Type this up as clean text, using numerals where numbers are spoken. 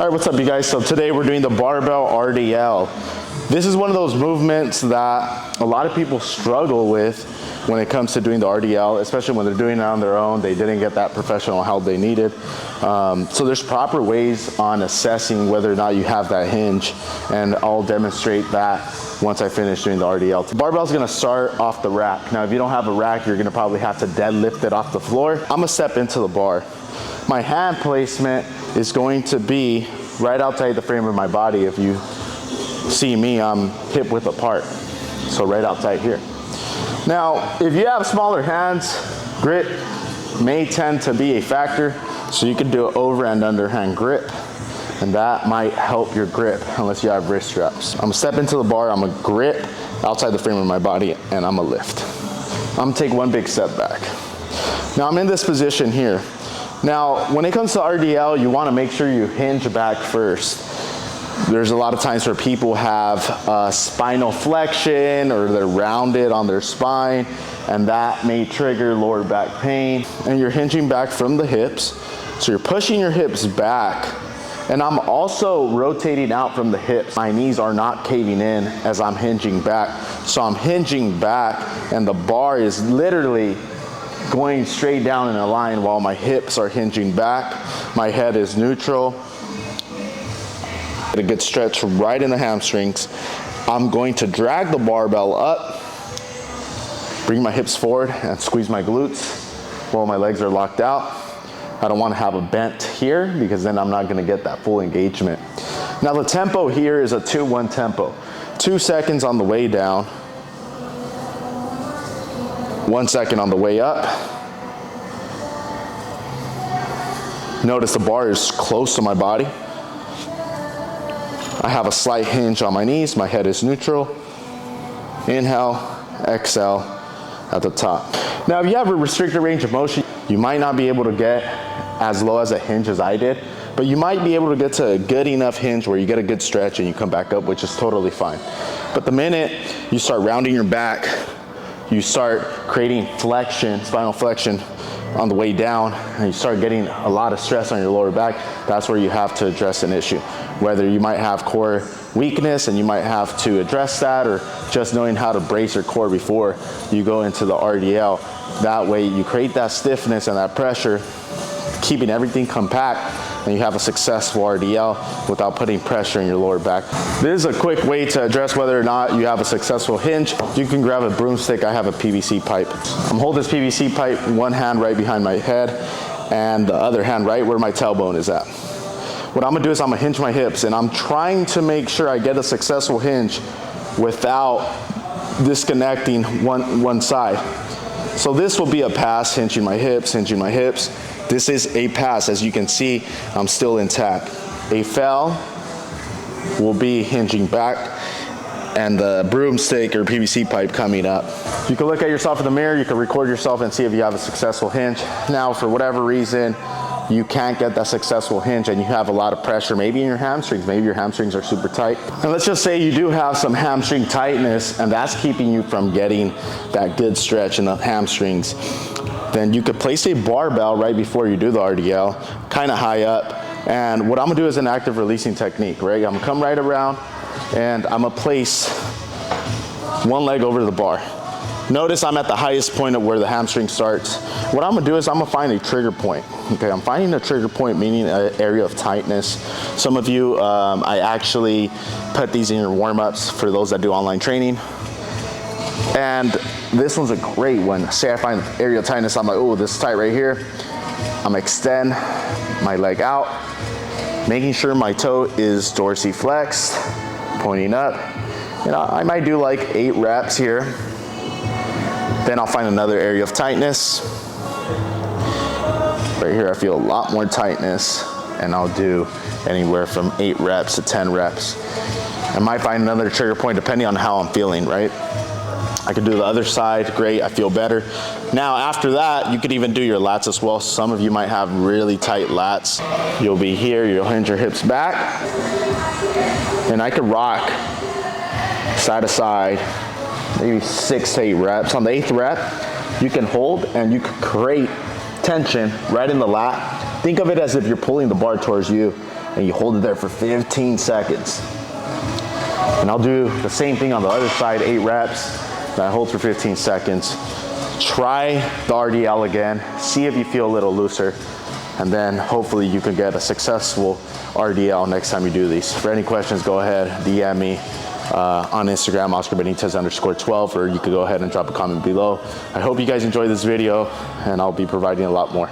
All right, what's up you guys? So today we're doing the barbell RDL. This is one of those movements that a lot of people struggle with when it comes to doing the RDL, especially when they're doing it on their own. They didn't get that professional help they needed. So there's proper ways on assessing whether or not you have that hinge, and I'll demonstrate that once I finish doing the RDL. The barbell is gonna start off the rack. Now, if you don't have a rack, you're gonna probably have to deadlift it off the floor. I'm gonna step into the bar. My hand placement is going to be right outside the frame of my body. If you see me, I'm hip width apart. So right outside here. Now, if you have smaller hands, grip may tend to be a factor. So you can do an over and underhand grip, and that might help your grip unless you have wrist straps. I'm gonna step into the bar, I'm gonna grip outside the frame of my body, and I'm gonna lift. I'm gonna take one big step back. Now I'm in this position here. Now, when it comes to RDL, you wanna make sure you hinge back first. There's a lot of times where people have spinal flexion, or they're rounded on their spine, and that may trigger lower back pain. And you're hinging back from the hips. So you're pushing your hips back, and I'm also rotating out from the hips. My knees are not caving in as I'm hinging back. So I'm hinging back, and the bar is literally going straight down in a line while my hips are hinging back. My head is neutral. Get a good stretch right in the hamstrings. I'm going to drag the barbell up, bring my hips forward, and squeeze my glutes while my legs are locked out. I don't want to have a bent here because then I'm not going to get that full engagement. Now the tempo here is a 2-1 tempo. 2 seconds on the way down, 1 second on the way up. Notice the bar is close to my body. I have a slight hinge on my knees, my head is neutral. Inhale, exhale at the top. Now, if you have a restricted range of motion, you might not be able to get as low as a hinge as I did, but you might be able to get to a good enough hinge where you get a good stretch and you come back up, which is totally fine. But the minute you start rounding your back, you start creating flexion, spinal flexion on the way down, and you start getting a lot of stress on your lower back, that's where you have to address an issue. Whether you might have core weakness and you might have to address that, or just knowing how to brace your core before you go into the RDL. That way you create that stiffness and that pressure, keeping everything compact, and you have a successful RDL without putting pressure in your lower back. This is a quick way to address whether or not you have a successful hinge. You can grab a broomstick. I have a PVC pipe. I'm holding this PVC pipe, one hand right behind my head and the other hand right where my tailbone is at. What I'm gonna do is I'm gonna hinge my hips, and I'm trying to make sure I get a successful hinge without disconnecting one side. So this will be a pass, hinging my hips, hinging my hips. This is a pass. As you can see, I'm still intact. A fail will be hinging back, and the broomstick or PVC pipe coming up. You can look at yourself in the mirror, you can record yourself and see if you have a successful hinge. Now, for whatever reason, you can't get that successful hinge and you have a lot of pressure, maybe in your hamstrings, maybe your hamstrings are super tight. And let's just say you do have some hamstring tightness and that's keeping you from getting that good stretch in the hamstrings. Then you could place a barbell right before you do the RDL, kind of high up. And what I'm gonna do is an active releasing technique, right? I'm gonna come right around and I'm gonna place one leg over the bar. Notice I'm at the highest point of where the hamstring starts. What I'm gonna do is I'm gonna find a trigger point. Okay, I'm finding a trigger point, meaning an area of tightness. Some of you, I actually put these in your warm-ups for those that do online training. And this one's a great one. Say I find the area of tightness, I'm like, oh, this is tight right here. I'm gonna extend my leg out, making sure my toe is dorsiflexed, pointing up. You know, I might do like 8 reps here. Then I'll find another area of tightness. Right here I feel a lot more tightness, and I'll do anywhere from 8 reps to 10 reps. I might find another trigger point depending on how I'm feeling, right? I could do the other side, great, I feel better. Now after that, you could even do your lats as well. Some of you might have really tight lats. You'll be here, you'll hinge your hips back, and I could rock side to side, maybe 6 to 8 reps. On the 8th rep, you can hold and you can create tension right in the lat. Think of it as if you're pulling the bar towards you. and you hold it there for 15 seconds. And I'll do the same thing on the other side, 8 reps, and I hold for 15 seconds. Try the RDL again, see if you feel a little looser, and then hopefully you can get a successful RDL next time you do these. For any questions, go ahead, DM me on Instagram, OscarBenitez_12, or you could go ahead and drop a comment below. I hope you guys enjoyed this video, and I'll be providing a lot more.